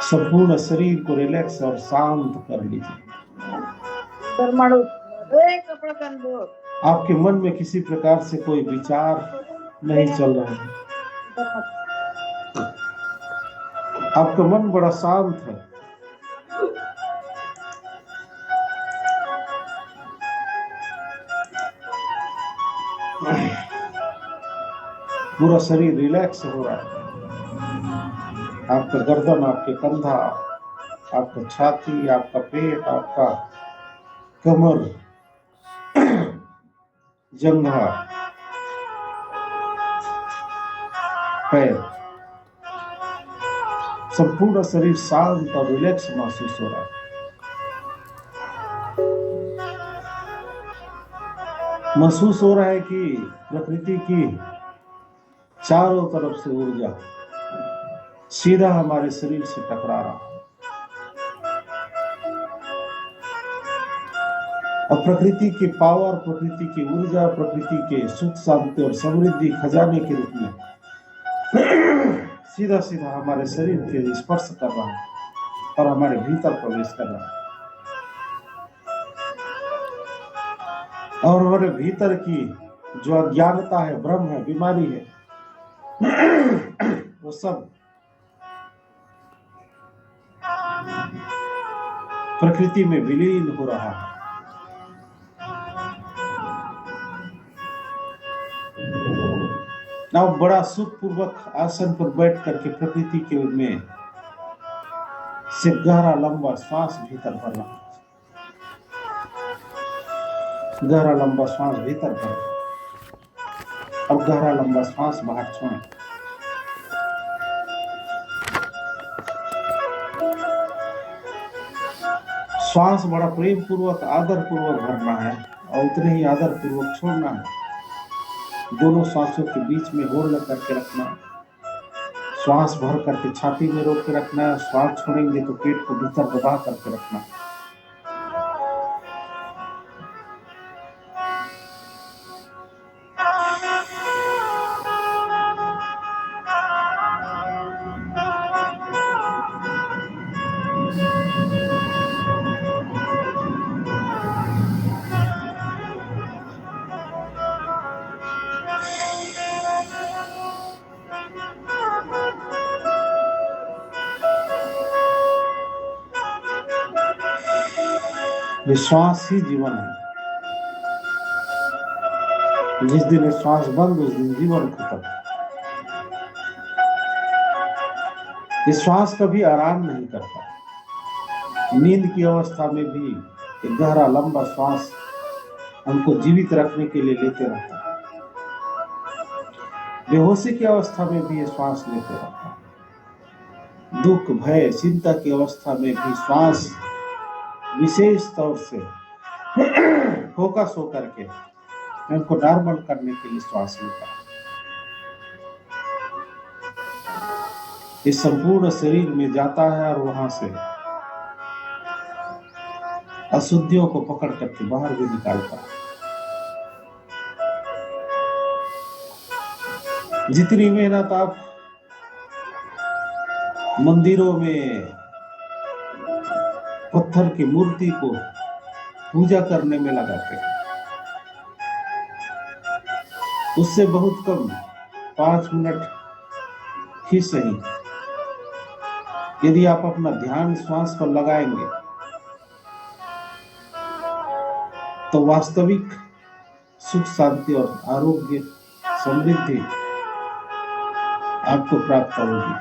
संपूर्ण शरीर को रिलैक्स और शांत कर लीजिए। आपके मन में किसी प्रकार से कोई विचार नहीं चल रहा है। आपका मन बड़ा शांत है। पूरा शरीर रिलैक्स हो रहा है। आपका गर्दन, आपके कंधा, आपका छाती, आपका पेट, आपका कमर, जंघा, पैर, संपूर्ण शरीर शांत और रिलैक्स महसूस हो रहा है। महसूस हो रहा है कि प्रकृति की चारों तरफ से ऊर्जा सीधा हमारे शरीर से टकरा रहा है और प्रकृति की पावर, प्रकृति की ऊर्जा, प्रकृति के सुख, शांति और समृद्धि खजाने के रूप में सीधा सीधा हमारे शरीर के स्पर्श कर रहा है और हमारे भीतर प्रवेश कर रहा है और हमारे भीतर की जो अज्ञानता है, भ्रम है, बीमारी है, वो सब प्रकृति में विलीन हो रहा है। अब बड़ा सुखपूर्वक आसन पर बैठ करके प्रकृति के में से गहरा लंबा श्वास भीतर भरना। गहरा लंबा श्वास भीतर भरें। अब गहरा लंबा श्वास बाहर छोड़ें। श्वास बड़ा प्रेम पूर्वक, आदर पूर्वक भरना है और उतने ही आदर पूर्वक छोड़ना है। दोनों श्वासों के बीच में होल्ड करके रखना। श्वास भर करके छाती में रोक के रखना है। श्वास छोड़ेंगे तो पेट को भीतर दबा करके रखना। ये श्वास ही जीवन है। जिस दिन श्वास बंद, उस दिन जीवन खत्म। ये श्वास कभी आराम नहीं करता। नींद की अवस्था में भी एक गहरा लंबा श्वास हमको जीवित रखने के लिए लेते रहता है। बेहोशी की अवस्था में भी ये श्वास लेते रहता है। दुख, भय, चिंता की अवस्था में भी श्वास विशेष तौर से फोकस होकर के उनको नॉर्मल करने के लिए श्वास लेता है। इस संपूर्ण शरीर में जाता है और वहां से अशुद्धियों को पकड़ करके बाहर भी निकालता है। जितनी मेहनत आप मंदिरों में पत्थर की मूर्ति को पूजा करने में लगाते हैं, उससे बहुत कम 5 मिनट ही सही यदि आप अपना ध्यान श्वास पर लगाएंगे तो वास्तविक सुख, शांति और आरोग्य, समृद्धि आपको प्राप्त होगी।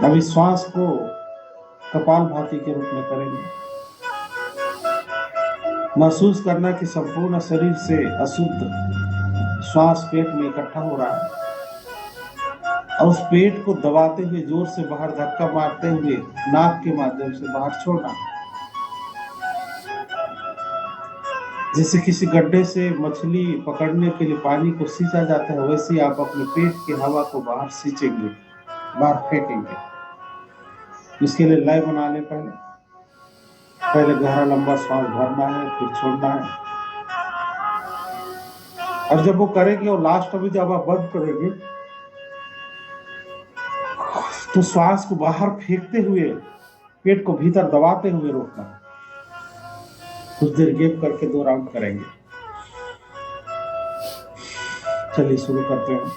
अभी श्वास को कपालभाति के रूप में करेंगे। महसूस करना कि संपूर्ण शरीर से अशुद्ध श्वास पेट में इकट्ठा हो रहा है और उस पेट को दबाते हुए, जोर से बाहर धक्का मारते हुए नाक के माध्यम से बाहर छोड़ना। जैसे किसी गड्ढे से मछली पकड़ने के लिए पानी को सींचा जाता है, वैसे आप अपने पेट की हवा को बाहर सींचेंगे, बाहर फेंकेंगे। इसके लिए लय बना लें। पहले गहरा लंबा सांस भरना है, फिर छोड़ना है। और जब वो करेंगे और लास्ट में जब आप बंद करेंगे तो श्वास को बाहर फेंकते हुए पेट को भीतर दबाते हुए रोकना। कुछ देर गैप करके 2 राउंड करेंगे। चलिए शुरू करते हैं।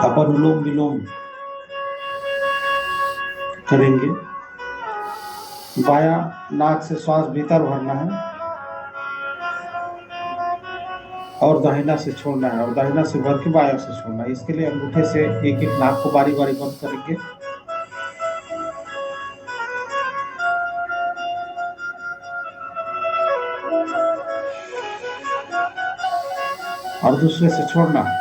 अपन अनुलोम विलोम करेंगे। बायां नाक से श्वास भीतर भरना है और दाहिना से छोड़ना है, और दाहिना से भर के बायां से छोड़ना है। इसके लिए अंगूठे से एक एक नाक को बारी बारी बंद करेंगे। और दूसरे से छोड़ना है।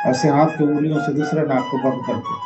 ऐसे हाथ की उंगलियों से दूसरे नाक को बंद करके।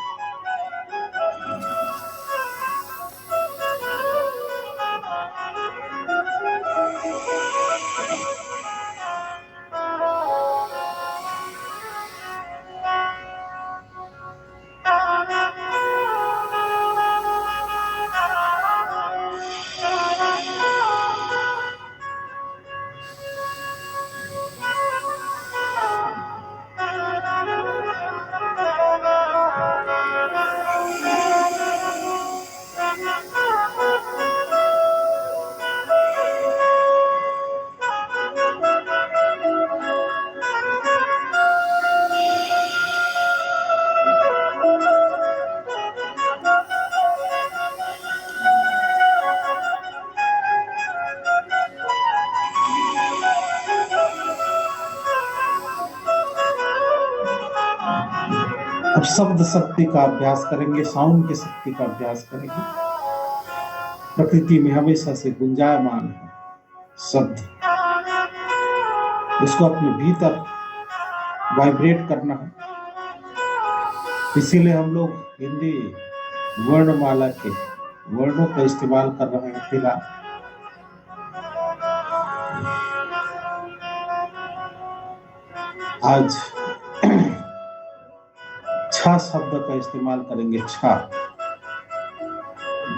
अब शब्द शक्ति का अभ्यास करेंगे, साउंड की शक्ति का अभ्यास करेंगे। प्रकृति में हमेशा से गुंजायमान है शब्द, इसको अपने भीतर वाइब्रेट करना है। इसीलिए हम लोग हिंदी वर्णमाला के वर्णों का इस्तेमाल कर रहे हैं फिलहाल। आज छा शब्द का इस्तेमाल करेंगे। छा,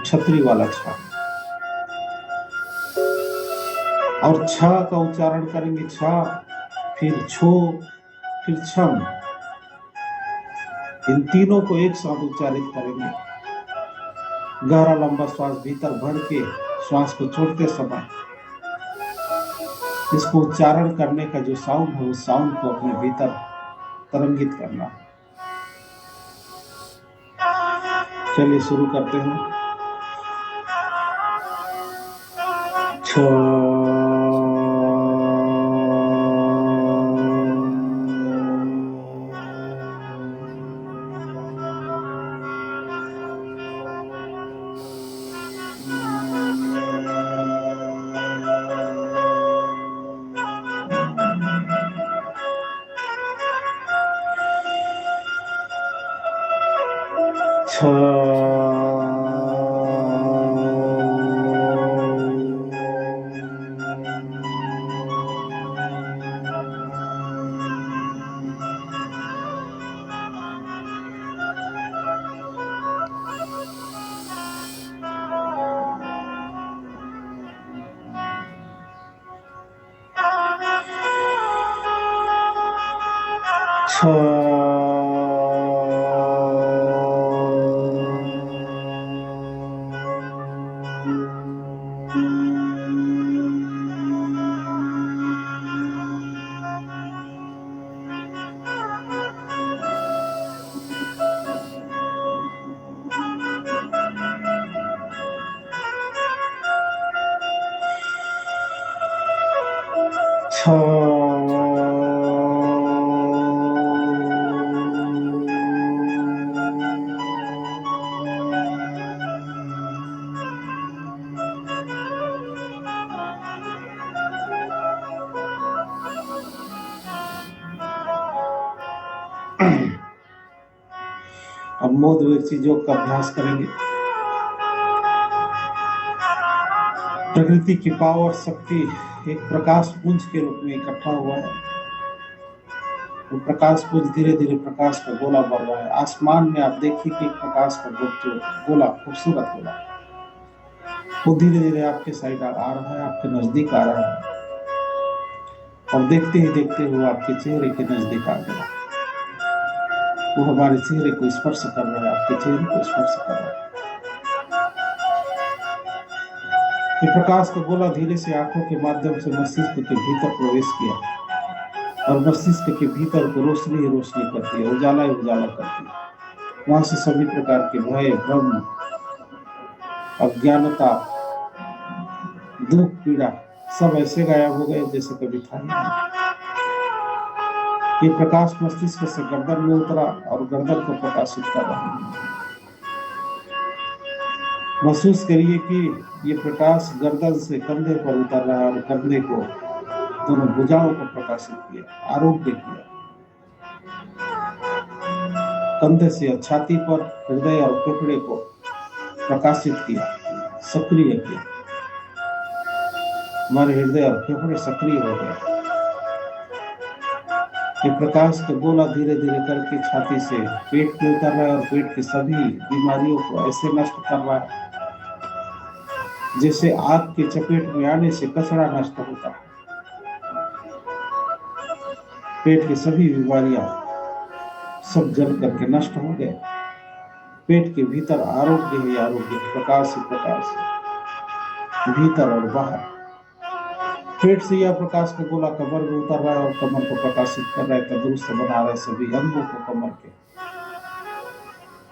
छतरी वाला छा। और छ का उच्चारण करेंगे। छा, फिर छो, फिर छम। इन तीनों को एक साथ उच्चारित करेंगे। गहरा लंबा श्वास भीतर भर के श्वास को छोड़ते समय इसको उच्चारण करने का जो साउंड है उस साउंड को अपने भीतर तरंगित करना है। चलिए शुरू करते हैं। छ अब मोदवेक्षी योग का अभ्यास करेंगे। प्रकृति की पावर शक्ति एक प्रकाश पुंज के रूप में इकट्ठा हुआ है। वो प्रकाश पुंज धीरे धीरे प्रकाश का गोला बढ़ रहा है। आसमान में आप देखिए कि प्रकाश का गोला, खूबसूरत गोला, वो धीरे धीरे आपके साइड आ रहा है, आपके नजदीक आ रहा है, और देखते ही देखते हुए आपके चेहरे के नजदीक आ गया। वो हमारे चेहरे को स्पर्श कर रहा है, आपके चेहरे को स्पर्श कर रहा है। ये प्रकाश का गोला धीरे से आंखों के माध्यम से मस्तिष्क के भीतर प्रवेश किया, और मस्तिष्क के भीतर को रोशनी ही रोशनी करती है, उजाला ही उजाला करती है। वहां से सभी प्रकार के भय, भ्रम, अज्ञानता, दुख, पीड़ा सब ऐसे गायब हो गए जैसे कभी था ही नहीं। ये प्रकाश मस्तिष्क से गर्दन में उतरा और गर्दन को प्रकाशित कर रहा है। महसूस करिए कि ये प्रकाश गर्दन से कंधे पर उतर रहा है और कंधे को, दोनों भुजाओं को प्रकाशित किया, आरोग्य किया। कंधे से छाती पर, हृदय और फेफड़े को प्रकाशित किया, सक्रिय किया। हमारे हृदय और फेफड़े सक्रिय हो गए। ये प्रकाश का गोला धीरे धीरे करके छाती से पेट में उतर रहा है और पेट की सभी बीमारियों को ऐसे नष्ट कर रहा है जैसे आग के चपेट में आने से कचरा नष्ट होता है। पेट की सभी बीमारियां सब जल करके नष्ट हो गए। पेट के भीतर आरोग्य ही आरोग्य, प्रकाश ही प्रकाश, भीतर और बाहर। पेट से यह प्रकाश का गोला कमर में उतर रहा है और कमर को प्रकाशित कर रहा है, तंदुरुस्त बना रहा है सभी अंगों को कमर के।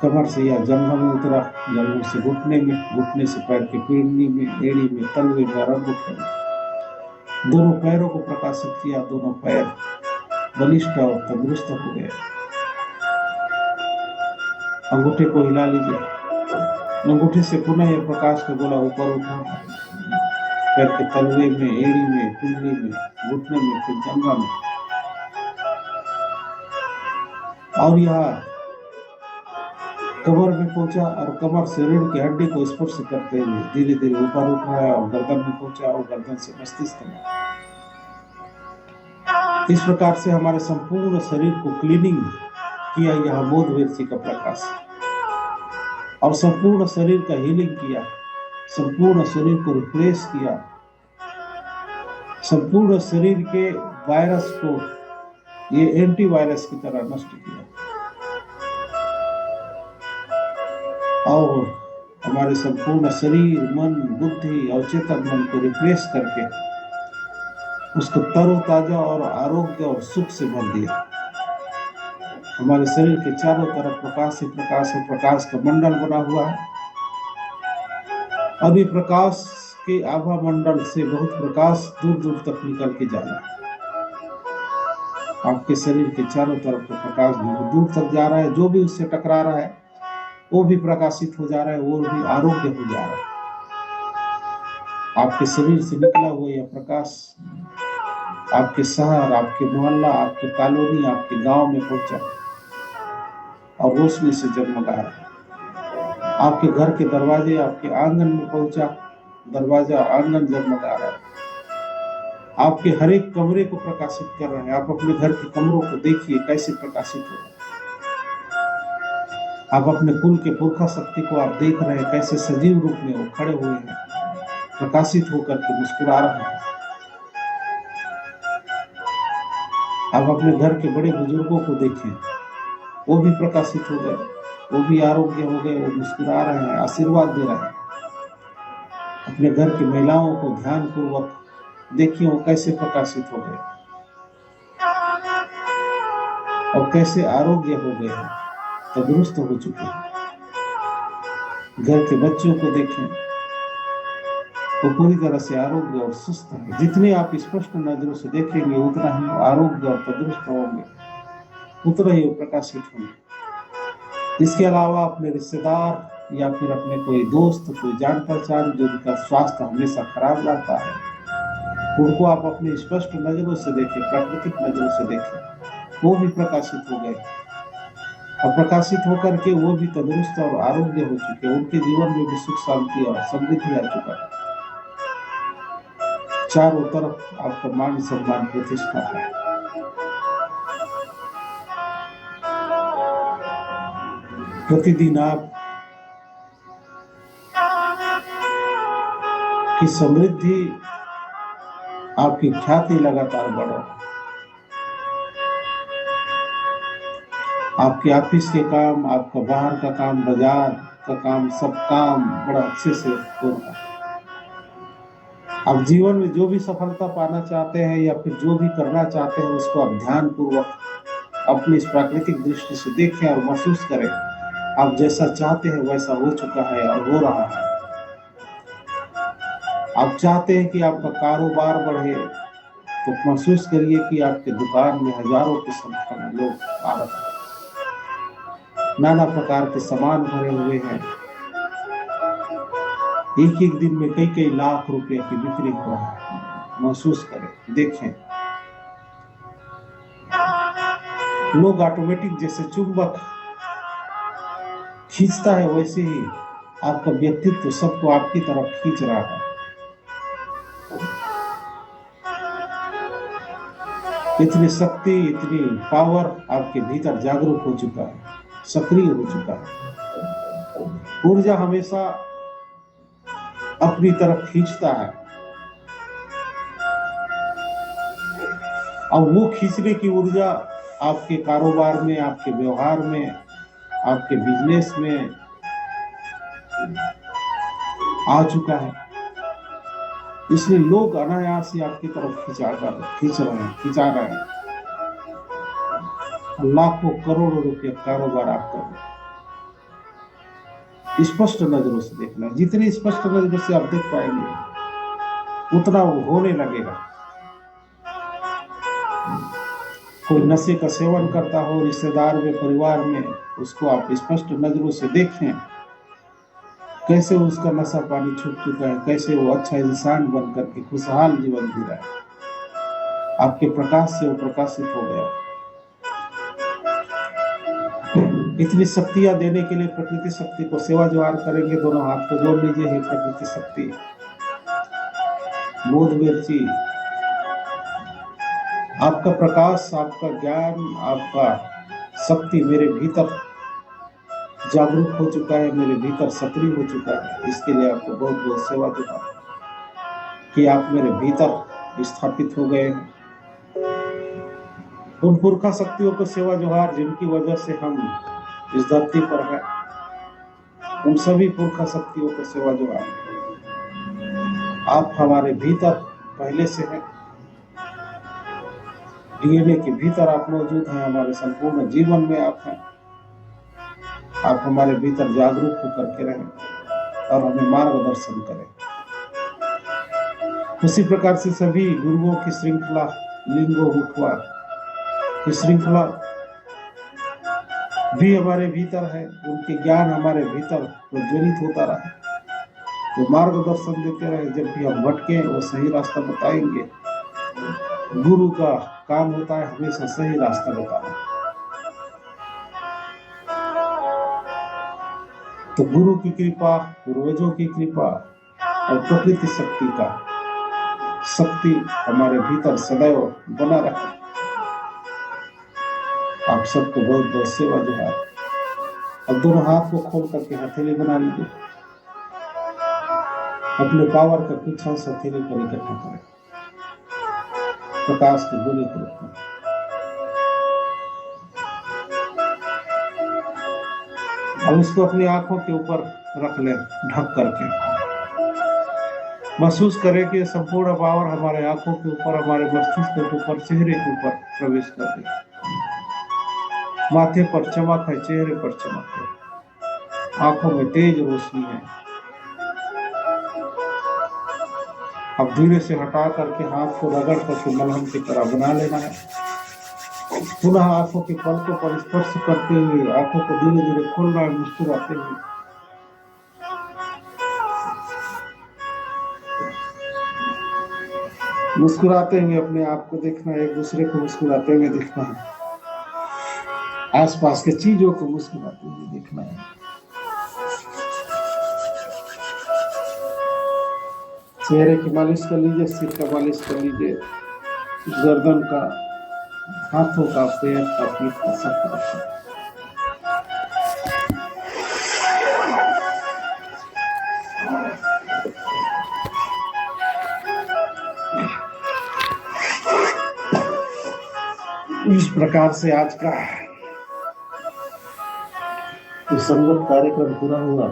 कमर से यह जंघों में उतरा, जंघों से घुटने में, घुटने से पैर के पीढ़ी में, एड़ी में, तलवे में और अंगूठे में। दोनों पैरों को प्रकाशित किया, दोनों पैर बलिष्ठ और तंदुरुस्त हो गए। अंगूठे को हिला लीजिए, अंगूठे से पुनः यह प्रकाश का गोला ऊपर उठा, पैर के तलवे में, एड़ी में, पिंडली में, घुटने में, फिर जंघा में, और यह कमर में पहुंचा और कमर से रीढ़ की हड्डी को स्पर्श करते हुए धीरे धीरे ऊपर उठ रहा है और गर्दन में पहुंचा और गर्दन से मस्तिष्क में। इस प्रकार से हमारे संपूर्ण शरीर को क्लीनिंग किया यह मोदवेक्षी का प्रकाश, और संपूर्ण शरीर का हीलिंग किया, संपूर्ण शरीर को रिफ्रेश किया, संपूर्ण शरीर के वायरस को ये एंटीवायरस की तरह नष्ट किया, और हमारे संपूर्ण शरीर, मन, बुद्धि और चेतन मन को रिफ्रेश करके उसको तरोताजा और आरोग्य और सुख से भर दिया। हमारे शरीर के चारों तरफ प्रकाश ही प्रकाश है, प्रकाश का मंडल बना हुआ है। अभी प्रकाश के आभा मंडल से बहुत प्रकाश दूर दूर तक निकल के जा रहा है। आपके शरीर के चारों तरफ प्रकाश दूर तक जा रहा है। जो भी उससे टकरा रहा है वो भी प्रकाशित हो जा रहा है, वो भी आरोग्य हो जा रहा है। आपके शरीर से निकला हुआ यह प्रकाश आपके शहर, आपके मोहल्ला, आपके कॉलोनी, आपके गांव में पहुंचा और रोशनी से जगमगा रहा है। आपके घर के दरवाजे, आपके आंगन में पहुंचा, दरवाजा, आंगन जगमगा रहा है। आपके हर एक कमरे को प्रकाशित कर रहे हैं। आप अपने घर के कमरों को देखिए कैसे प्रकाशित हो रहा है। आप अपने कुल के पुरखा शक्ति को आप देख रहे हैं, कैसे सजीव रूप में वो खड़े हुए हैं, प्रकाशित होकर के मुस्कुरा रहे हैं। आप अपने घर के बड़े बुजुर्गों को देखें, वो भी प्रकाशित हो गए, वो भी आरोग्य हो गए, वो मुस्कुरा रहे हैं, आशीर्वाद दे रहे हैं। अपने घर की महिलाओं को ध्यान पूर्वक देखिए, वो कैसे प्रकाशित हो गए और कैसे आरोग्य हो गए हैं, तंदुरुस्त हो चुके हैं। घर के बच्चों को देखें, वो पूरी तरह से आरोग्य और सुस्त है। जितने आप स्पष्ट नजरों से देखेंगे उतना ही आरोग्य और तंदुरुस्त होंगे, उतना ही वो प्रकाशित होंगे। इसके अलावा अपने रिश्तेदार या फिर अपने कोई दोस्त, कोई जान पहचान जिनका स्वास्थ्य हमेशा खराब रहता है, उनको आप अपने स्पष्ट नजरों से देखें, प्राकृतिक नजरों से देखें, वो भी प्रकाशित हो गए और प्रकाशित होकर के वो भी तंदुरुस्त और आरोग्य हो चुके, उनके जीवन में भी सुख शांति और समृद्धि आ चुका है। चारों तरफ आपका मान सम्मान प्रतिष्ठा है। प्रतिदिन आप की समृद्धि, आपकी ख्याति लगातार बढ़े। आपके ऑफिस के काम, आपका बाहर का काम, बाजार का काम, सब काम बड़ा अच्छे से हो रहा है। आप जीवन में जो भी सफलता पाना चाहते हैं या फिर जो भी करना चाहते हैं, उसको आप ध्यान पूर्वक अपनी इस प्राकृतिक दृष्टि से देखें और महसूस करें। आप जैसा चाहते हैं वैसा हो चुका है और हो रहा है। आप चाहते हैं कि आपका कारोबार बढ़े, तो महसूस करिए कि आपके दुकान में हजारों की संख्या में लोग आ रहे हैं, नाना प्रकार के सामान भरे हुए हैं। एक एक दिन में कई कई लाख रुपए की बिक्री हो रहा है। महसूस करें, देखें। लोग ऑटोमेटिक जैसे चुंबक खींचता है, वैसे ही आपका व्यक्तित्व सबको आपकी तरफ खींच रहा है। इतनी शक्ति, इतनी पावर आपके भीतर जागरूक हो चुका है, सक्रिय हो चुका है। ऊर्जा हमेशा अपनी तरफ खींचता है, और वो खींचने की ऊर्जा आपके कारोबार में, आपके व्यवहार में, आपके बिजनेस में आ चुका है। इसलिए लोग अनायास ही आपकी तरफ खींचा रहे हैं। लाखों करोड़ों रुपए कारोबार आप कर रहे हैं। स्पष्ट नजरों से देखना, जितनी स्पष्ट नजरों से आप देख पाएंगे उतना वो होने लगेगा। कोई नशे का सेवन करता हो रिश्तेदार में, परिवार में, उसको आप स्पष्ट नजरों से देखें, कैसे उसका नशा पानी छूट चुका है, कैसे वो अच्छा इंसान बन करके खुशहाल जीवन जी रहा है। आपके प्रकाश से वो प्रकाशित हो गया। इतनी शक्तियां देने के लिए प्रकृति शक्ति को सेवा जोहार करेंगे, दोनों हाथ को जोड़ लीजिए। हे प्रकृति शक्ति, बोध व्यक्ति, आपका प्रकाश, आपका ज्ञान, आपका शक्ति मेरे भीतर जागरूक हो चुका है, मेरे भीतर सक्रिय हो चुका है। इसके लिए आपको बहुत बहुत सेवा जोहार कि आप मेरे भीतर स्थापित हो गए हैं। उन पुरखा शक्तियों को सेवा जोहार जिनकी वजह से हम इस धरती पर हैं। उन सभी पुरखा शक्तियों को सेवा जोहार। आप हमारे भीतर पहले से हैं, डीएनए के भीतर आप मौजूद हैं, हमारे संपूर्ण जीवन में आप हैं। आप हमारे भीतर जागरूक होकर के रहें और हमें मार्गदर्शन करें। उसी प्रकार से सभी गुरुओं की श्रृंखला, लिंगो मुखवा की श्रृंखला भी हमारे भीतर है। उनके ज्ञान हमारे भीतर प्रज्वलित होता रहे, तो मार्गदर्शन देते रहे। जब भी हम भटके वो सही रास्ता बताएंगे। गुरु का काम होता है हमेशा सही रास्ता बताना। तो गुरु की कृपा, पूर्वजों की कृपा और प्रकृति शक्ति हमारे भीतर सदैव बना रहे। आप सबको बहुत बहुत सेवा जोहार। अब दोनों हाथ को खोल करके हथेली बना लीजिए। अपने पावर का कुछ अंश हथेली पर इकट्ठा करें। प्रकाश के गोले को रखें। अब इसको अपनी आंखों के ऊपर रख ले, ढक करके महसूस करें कि संपूर्ण पावर हमारे आंखों के ऊपर, हमारे मस्तिष्क के ऊपर, चेहरे के ऊपर प्रवेश कर रही। माथे पर चमक है, चेहरे पर चमक है, आंखों में तेज रोशनी है। अब धीरे से हटा करके हाथ को रगड़ करके मलहम की तरह बना लेना है। पुनः आंखों के पलकों पर स्पर्श करते हुए आंखों को धीरे धीरे खोलना है, मुस्कुराते हुए। मुस्कुराते हुए अपने आप को देखना है, एक दूसरे को मुस्कुराते हुए देखना है, आसपास के चीजों को मुस्कुराते हुए देखना है। चेहरे की मालिश कर लीजिए, सिर का मालिश कर लीजिए, गर्दन का, हाथों का, पैर का, पीठ का, सब तरफ। इस प्रकार से आज का संगत कार्यक्रम पूरा हुआ।